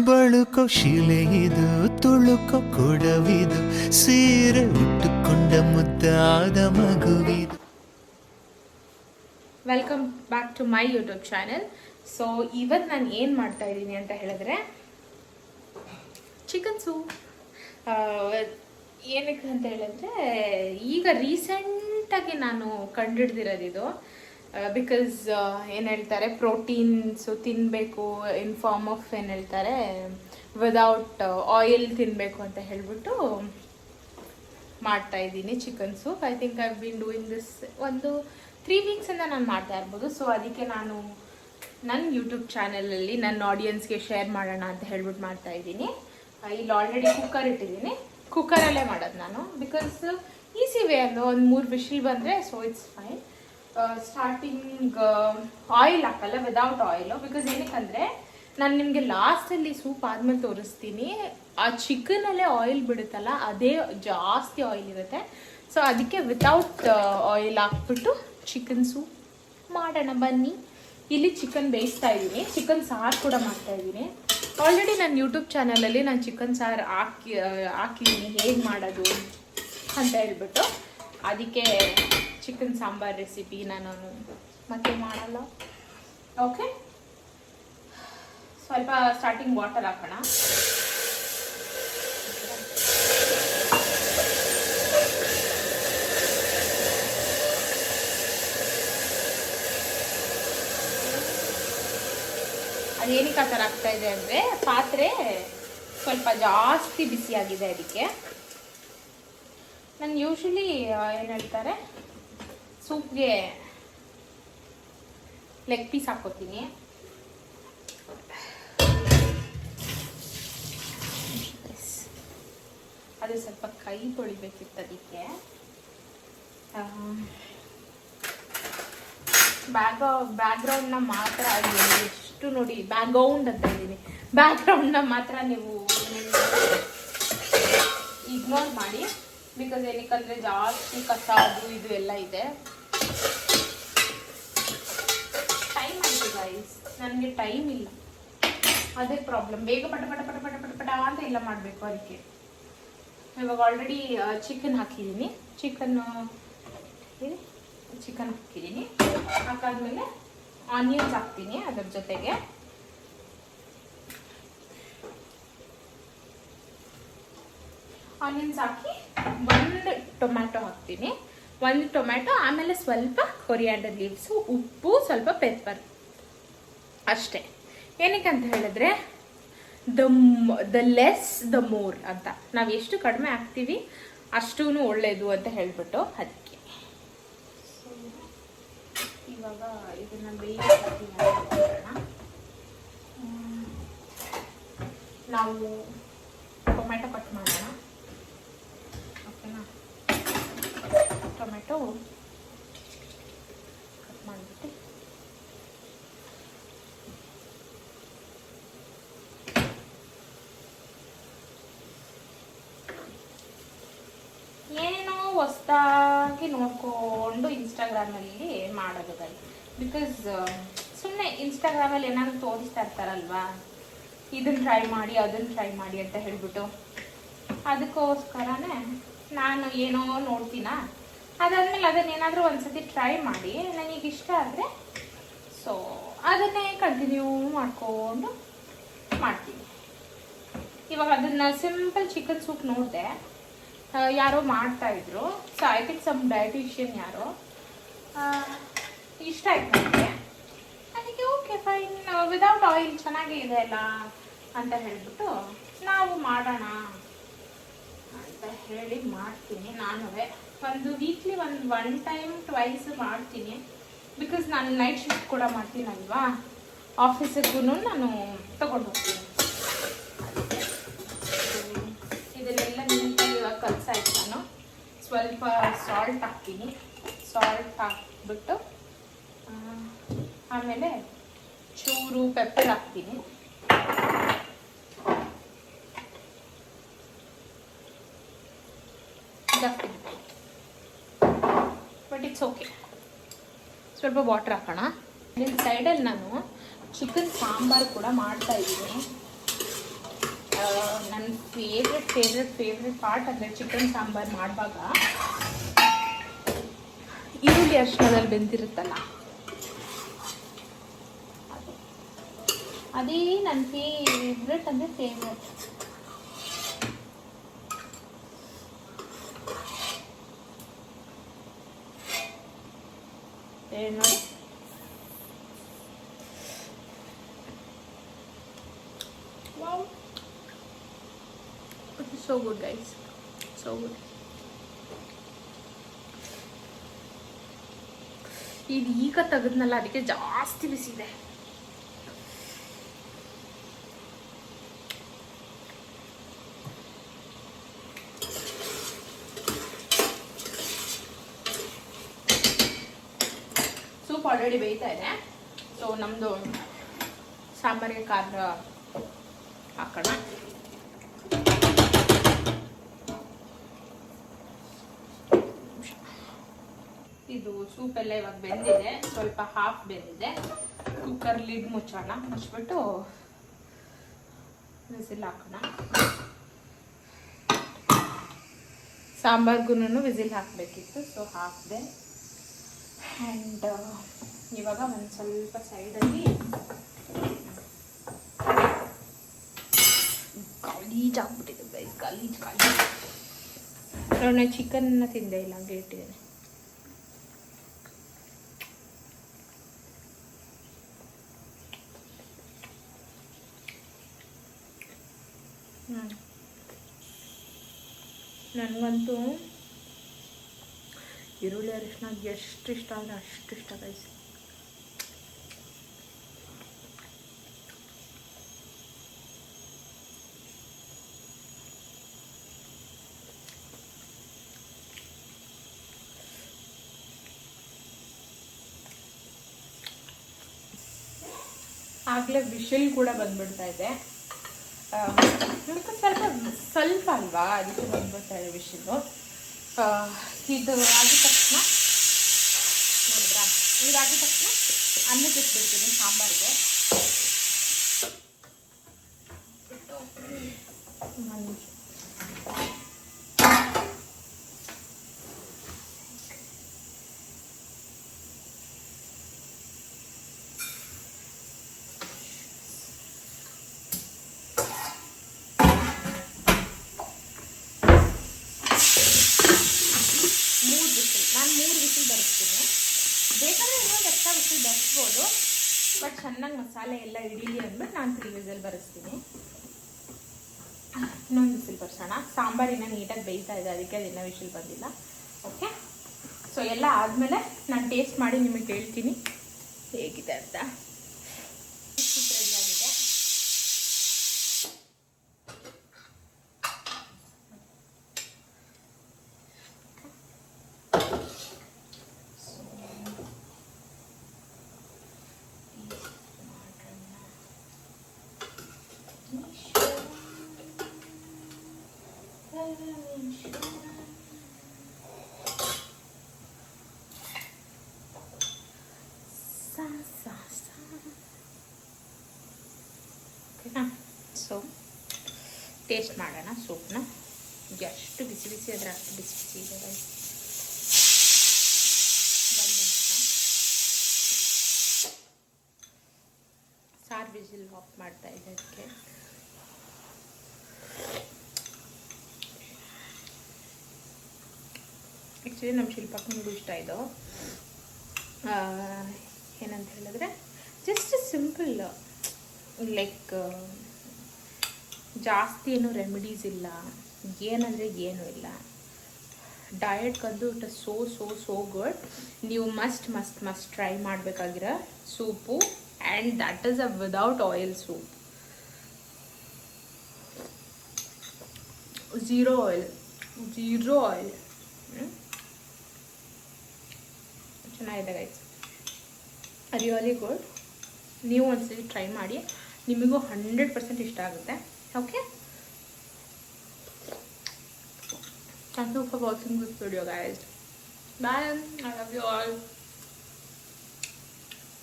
ಬಳುಕೋ ಶಿಲೆಯಿದು ತುಳುಕೋ ಕೊಡವಿದು ಸೀರೆ ಉಟ್ಟುಕೊಂಡ ಮುದ್ದಾದ ಮಗುವಿದು. Welcome back to my YouTube channel. So ಇವತ್ತು ನಾನು ಏನು ಮಾಡ್ತಾ ಇದ್ದೀನಿ ಅಂತ ಹೇಳಿದ್ರೆ ಚಿಕನ್ ಸೂಪ್. ಏನಕ್ಕೆ ಅಂತ ಹೇಳಿದ್ರೆ ಈಗ ರೀಸೆಂಟಾಗಿ ನಾನು ಕಂಡುಹಿಡ್ದಿರೋದಿದು. ಬಿಕಾಸ್ ಏನು ಹೇಳ್ತಾರೆ, ಪ್ರೋಟೀನ್ಸು ತಿನ್ನಬೇಕು ಇನ್ ಫಾರ್ಮ್ ಆಫ್ ಏನು ಹೇಳ್ತಾರೆ ವಿದೌಟ್ ಆಯಿಲ್ ತಿನ್ನಬೇಕು ಅಂತ ಹೇಳಿಬಿಟ್ಟು ಮಾಡ್ತಾ ಇದ್ದೀನಿ chicken soup. I think I been doing this ಒಂದು 3 ವೀಕ್ಸಿಂದ ನಾನು ಮಾಡ್ತಾ ಇರ್ಬೋದು. ಸೊ ಅದಕ್ಕೆ ನಾನು ನನ್ನ ಯೂಟ್ಯೂಬ್ ಚಾನಲಲ್ಲಿ ನನ್ನ ಆಡಿಯನ್ಸ್ಗೆ ಶೇರ್ ಮಾಡೋಣ ಅಂತ ಹೇಳ್ಬಿಟ್ಟು ಮಾಡ್ತಾ ಇದ್ದೀನಿ. ಇಲ್ಲಿ ಆಲ್ರೆಡಿ ಕುಕ್ಕರ್ ಇಟ್ಟಿದ್ದೀನಿ, ಕುಕ್ಕರಲ್ಲೇ ಮಾಡೋದು ನಾನು. ಬಿಕಾಸ್ ಈಸಿ ವೇ ಅದು, ಒಂದು 3 ವಿಶಿಲ್ ಬಂದರೆ so it's fine. Starting oil ಹಾಕಲ್ಲ, ವಿದೌಟ್ ಆಯಿಲು. ಬಿಕಾಸ್ ಏನಕ್ಕಂದರೆ ನಾನು ನಿಮಗೆ ಲಾಸ್ಟಲ್ಲಿ ಸೂಪ್ ಆದಮೇಲೆ ತೋರಿಸ್ತೀನಿ, ಆ ಚಿಕನಲ್ಲೇ ಆಯಿಲ್ ಬಿಡುತ್ತಲ್ಲ ಅದೇ ಜಾಸ್ತಿ ಆಯಿಲ್ ಇರುತ್ತೆ. ಸೊ ಅದಕ್ಕೆ ವಿತೌಟ್ ಆಯಿಲ್ ಹಾಕ್ಬಿಟ್ಟು ಚಿಕನ್ ಸೂಪ್ ಮಾಡೋಣ ಬನ್ನಿ. ಇಲ್ಲಿ ಚಿಕನ್ ಬೇಯಿಸ್ತಾ ಇದ್ದೀನಿ, ಚಿಕನ್ ಸಾರು ಕೂಡ ಮಾಡ್ತಾ ಇದ್ದೀನಿ. ಆಲ್ರೆಡಿ ನನ್ನ ಯೂಟ್ಯೂಬ್ ಚಾನಲಲ್ಲಿ ನಾನು ಚಿಕನ್ ಸಾರು ಹಾಕಿದ್ದೀನಿ ಹೇಗೆ ಮಾಡೋದು ಅಂತ ಹೇಳ್ಬಿಟ್ಟು. ಅದಕ್ಕೆ ಚಿಕನ್ ಸಾಂಬಾರ್ ರೆಸಿಪಿ ನಾನು ಮತ್ತೆ ಮಾಡಲ್ಲ. ಓಕೆ, ಸ್ವಲ್ಪ ಸ್ಟಾರ್ಟಿಂಗ್ ವಾಟರ್ ಹಾಕೋಣ. ಅದೇನಕ್ಕೆ ಆ ಥರ ಆಗ್ತಾ ಇದೆ ಅಂದರೆ ಪಾತ್ರೆ ಸ್ವಲ್ಪ ಜಾಸ್ತಿ ಬಿಸಿಯಾಗಿದೆ. ಅದಕ್ಕೆ ನಾನು ಯೂಶ್ವಲಿ ಏನು ಹೇಳ್ತಾರೆ ಸೂಪ್ಗೆ ಲೆಗ್ ಪೀಸ್ ಹಾಕೋತೀನಿ. ಅದು ಸ್ವಲ್ಪ ಕೈ ತೊಳಿಬೇಕಿತ್ತು. ಅದಕ್ಕೆ ಬ್ಯಾಕ್ಗ್ರೌಂಡ್ನ ಮಾತ್ರ ಎಷ್ಟು ನೋಡಿ, ಬ್ಯಾಕ್ಗ್ರೌಂಡ್ ಅಂತ ಇದ್ದೀನಿ, ಬ್ಯಾಕ್ಗ್ರೌಂಡ್ನ ಮಾತ್ರ ನೀವು ಇಗ್ನೋರ್ ಮಾಡಿ. ಬಿಕಾಸ್ ಏನಕ್ಕಂದರೆ ಜಾಸ್ತಿ ಕಸ ಅದು ಇದು ಎಲ್ಲ ಇದೆ. ಟೈಮ್ ಆಯಿತು ಗೈಸ್, ನನಗೆ ಟೈಮ್ ಇಲ್ಲ, ಅದೇ ಪ್ರಾಬ್ಲಮ್. ಬೇಗ ಪಟ ಪಟ ಪಟ ಪಟ ಪಟ ಪಟ ಅಂತ ಎಲ್ಲ ಮಾಡಬೇಕು. ಅದಕ್ಕೆ ಇವಾಗ ಆಲ್ರೆಡಿ ಚಿಕನ್ ಹಾಕಿದ್ದೀನಿ. ಚಿಕನ್ ಹಾಕಿದ್ದೀನಿ. ಹಾಕಾದ್ಮೇಲೆ ಆನಿಯನ್ಸ್ ಹಾಕ್ತೀನಿ ಅದ್ರ ಜೊತೆಗೆ. ಆನಿಯನ್ಸ್ ಹಾಕಿ 1 ಟೊಮ್ಯಾಟೊ ಹಾಕ್ತೀನಿ. 1 ಟೊಮ್ಯಾಟೊ, ಆಮೇಲೆ ಸ್ವಲ್ಪ ಕೊರಿಯಾಂಡರ್ ಲೀವ್ಸು, ಉಪ್ಪು, ಸ್ವಲ್ಪ ಪೆಪ್ಪರ್ ಅಷ್ಟೇ. ಏನಕ್ಕೆ ಅಂತ ಹೇಳಿದ್ರೆ ದ ಲೆಸ್ ದ ಮೋರ್ ಅಂತ, ನಾವು ಎಷ್ಟು ಕಡಿಮೆ ಹಾಕ್ತೀವಿ ಅಷ್ಟೂ ಒಳ್ಳೆಯದು ಅಂತ ಹೇಳ್ಬಿಟ್ಟು ಅದಕ್ಕೆ. ಸೊ ಇವಾಗ ಇದನ್ನು ಬೇಯಿಸೋಣ. ನಾವು ಟೊಮ್ಯಾಟೊ ಕಟ್ ಮಾಡೋಣ. ಓಕೆನಾ, ಟೊಮೆಟೊ ಕಟ್ ಮಾಡಿಬಿಟ್ಟು ಏನೇನೋ ಹೊಸದಾಗಿ ನೋಡಿಕೊಂಡು ಇನ್ಸ್ಟಾಗ್ರಾಮಲ್ಲಿ ಮಾಡೋದು ಗೈ. ಬಿಕಾಸ್ ಸುಮ್ಮನೆ ಇನ್ಸ್ಟಾಗ್ರಾಮಲ್ಲಿ ಏನಾದ್ರು ತೋರಿಸ್ತಾ ಇರ್ತಾರಲ್ವಾ, ಇದನ್ನು ಟ್ರೈ ಮಾಡಿ ಅದನ್ನು ಟ್ರೈ ಮಾಡಿ ಅಂತ ಹೇಳ್ಬಿಟ್ಟು, ಅದಕ್ಕೋಸ್ಕರನೇ ನಾನು ಏನೋ ನೋಡ್ತೀನ, ಅದಾದಮೇಲೆ ಅದನ್ನೇನಾದರೂ ಒಂದ್ಸತಿ ಟ್ರೈ ಮಾಡಿ ನನಗೆ ಇಷ್ಟ ಆದರೆ ಸೊ ಅದನ್ನೇ ಕಂಟಿನ್ಯೂ ಮಾಡಿಕೊಂಡು ಮಾಡ್ತೀನಿ. ಇವಾಗ ಅದನ್ನು ಸಿಂಪಲ್ ಚಿಕನ್ ಸೂಪ್ ನೋಡಿದೆ, ಯಾರೋ ಮಾಡ್ತಾಯಿದ್ರು. So I think some dietitian ಯಾರೋ, ಇಷ್ಟ ಆಯ್ತು ನನಗೆ. ಅದಕ್ಕೆ ಓಕೆ ಫೈನ್, ವಿದೌಟ್ ಆಯಿಲ್ ಚೆನ್ನಾಗೇ ಇದೆ ಅಲ್ಲ ಅಂತ ಹೇಳ್ಬಿಟ್ಟು ನಾವು ಮಾಡೋಣ ಅಂತ ಹೇಳಿ ಮಾಡ್ತೀನಿ. ನಾನು ಒಂದು ವೀಕ್ಲಿ ಒನ್ ಟೈಮ್ ಟ್ವೈಸ್ ಮಾಡ್ತೀನಿ. ಬಿಕಾಸ್ ನಾನು ನೈಟ್ ಶಿಫ್ಟ್ ಕೂಡ ಮಾಡ್ತೀನಲ್ವಾ, ಆಫೀಸಿಗೂ ನಾನು ತಗೊಂಡು ಹೋಗ್ತೀನಿ. ಇದನ್ನೆಲ್ಲ ನೀಟಾಗಿ ಇವಾಗ ಕಲಸಾಯ್ತು. ನಾನು ಸ್ವಲ್ಪ ಸಾಲ್ಟ್ ಹಾಕ್ತೀನಿ. ಸಾಲ್ಟ್ ಹಾಕ್ಬಿಟ್ಟು ಆಮೇಲೆ ಚೂರು ಪೆಪ್ಪರ್ ಹಾಕ್ತೀನಿ. But it's okay. ಸ್ವಲ್ಪ ವಾಟರ್ ಹಾಕೋಣ. ಇಲ್ಲಿ ಸೈಡಲ್ಲಿ ನಾನು ಚಿಕನ್ ಸಾಂಬಾರು ಕೂಡ ಮಾಡ್ತಾ ಇದ್ದೀನಿ. ಫೇವ್ರೆಟ್ ಪಾರ್ಟ್ ಅಂದರೆ ಚಿಕನ್ ಸಾಂಬಾರು ಮಾಡುವಾಗ ಈರುಳ್ಳಿ ಅರಿಶಿಣದಲ್ಲಿ ಬೆಂದಿರುತ್ತಲ್ಲ, ಅದೇ ನನ್ನ ಫೇವ್ರೆಟ್ ಅಂದರೆ ಫೇವ್ರೆಟ್. ನೋಡಿ, wow, so good guys, so good. ಇದು ಈಗ ತೆಗೆದ್ನಲ್ಲ, ಅದಕ್ಕೆ ಜಾಸ್ತಿ ಬಿಸಿದೆ. ಸೂಪ್ ಆಲ್ರೆಡಿ ಬೇಯ್ತಾ ಇದೆ. ಸೊ ನಮ್ಮದು ಸಾಂಬಾರಿಗೆ ಖಾರ ಹಾಕೋಣ. ಇದು ಸೂಪ್ ಎಲ್ಲ ಇವಾಗ ಬೆಂದಿದೆ, ಸ್ವಲ್ಪ ಹಾಫ್ ಬೆಂದಿದೆ. ಕುಕ್ಕರ್ ಲಿಡ್ ಮುಚ್ಚೋಣ, ಮುಚ್ಚಿಬಿಟ್ಟು ವಿಸಿಲ್ ಹಾಕೋಣ. ಸಾಂಬಾರ್ಗೂ ವಿಸಿಲ್ ಹಾಕಬೇಕಿತ್ತು, ಸೊ ಹಾಕಿದೆ. ಆ್ಯಂಡ್ ಇವಾಗ ಒಂದು ಸ್ವಲ್ಪ ಸೈಡಲ್ಲಿ ಗಲೀಜಾಗ್ಬಿಟ್ಟಿದೆ ಗೈಸ್, ಗಲೀಜ್. ನಾನು ಚಿಕನ್ನ ತಿಂದೆ ಇಲ್ಲ, ಹಂಗೆ ಇಟ್ಟಿದ್ದೇನೆ. ನನಗಂತೂ ಈರುಳ್ಳಿ ಅರಿಶಿನ ಎಷ್ಟು ಇಷ್ಟ ಅಂದರೆ ಅಷ್ಟು ಇಷ್ಟ ಗೈಸ್. ಆಗಲೇ ವಿಶಿಲ್ ಕೂಡ ಬಂದ್ಬಿಡ್ತಾ ಇದೆ. ಸ್ವಲ್ಪ ಅಲ್ವಾ, ಅದಕ್ಕೆ ಬಂದ್ಬಿಡ್ತಾ ಇದೆ ವಿಶಿಲು. ಇದು ಆಗಿದ ತಕ್ಷಣ ನೋಡಿದ್ರಾ, ಇದಾಗಿದ ತಕ್ಷಣ ಅನ್ನಕ್ಕೆ ಇಟ್ಬಿಡ್ತೀನಿ ಸಾಂಬಾರಿಗೆ. ನಾನು 3 ವಿಸಿಲ್ ಬರೆಸ್ತೀನಿ. ಬೇಕಾದರೆ ಇನ್ನೊಂದು ಎಕ್ಸ್ಟ್ರಾ ವಿಸಿಲ್ ಬರೆಸ್ಬೋದು, ಬಟ್ ಚೆನ್ನಾಗಿ ಮಸಾಲೆ ಎಲ್ಲ ಹಿಡೀಲಿ ಅಂದ್ಬಿಟ್ಟು ನಾನು 3 ವಿಸಿಲ್ ಬರೆಸ್ತೀನಿ. ಇನ್ನೊಂದು ವಿಸಿಲ್ ಬರೆಸೋಣ. ಸಾಂಬಾರಿನ ನೀಟಾಗಿ ಬೇಯ್ತಾ ಇದೆ, ಅದಕ್ಕೆ ಅದಿನ್ನೂ ವಿಸಿಲ್ ಬಂದಿಲ್ಲ. ಓಕೆ, ಸೊ ಎಲ್ಲ ಆದಮೇಲೆ ನಾನು ಟೇಸ್ಟ್ ಮಾಡಿ ನಿಮಗೆ ಹೇಳ್ತೀನಿ ಹೇಗಿದೆ ಅಂತ. ರೆಡಿ ಆಗಿದೆ. ಓಕೆನಾ? ಸೊ ಟೇಸ್ಟ್ ಮಾಡೋಣ ಸೂಪ್ನ. ಎಷ್ಟು ಬಿಸಿ ಬಿಸಿ ಆದರೆ ಅಷ್ಟು ಬಿಸಿ ಬಿಸಿ ಇದೆ. ಒಂದು ನಿಮಿಷ ಸಾರು ವಿಸಿಲ್ ಆಫ್ ಮಾಡ್ತಾ ಇದೆ. ಅದಕ್ಕೆ ಆ್ಯಕ್ಚುಲಿ ನಮ್ಮ ಶಿಲ್ಪಕ್ಕನಿಗೂ ಇಷ್ಟ ಇದು. ಏನಂತ ಹೇಳಿದ್ರೆ ಜಸ್ಟ್ ಸಿಂಪಲ್, ಲೈಕ್ ಜಾಸ್ತಿ ಏನು ರೆಮಿಡೀಸ್ ಇಲ್ಲ, ಏನಂದರೆ ಏನೂ ಇಲ್ಲ. ಡಯಟ್ಗಂದು it is so so so good. ನೀವು ಮಸ್ಟ್ ಟ್ರೈ ಮಾಡಬೇಕಾಗಿರೋ soup. And that is a without oil soup. Zero oil. ಚೆನ್ನಾಗಿದೆ ಗೈಸ್, ರಿಯಲಿ ಗುಡ್. ನೀವು ಒಂದ್ಸರಿ ಟ್ರೈ ಮಾಡಿ, ನಿಮಗೂ 100% ಇಷ್ಟ ಆಗುತ್ತೆ. Okay, thank you for watching this video guys. Bye, I love you all.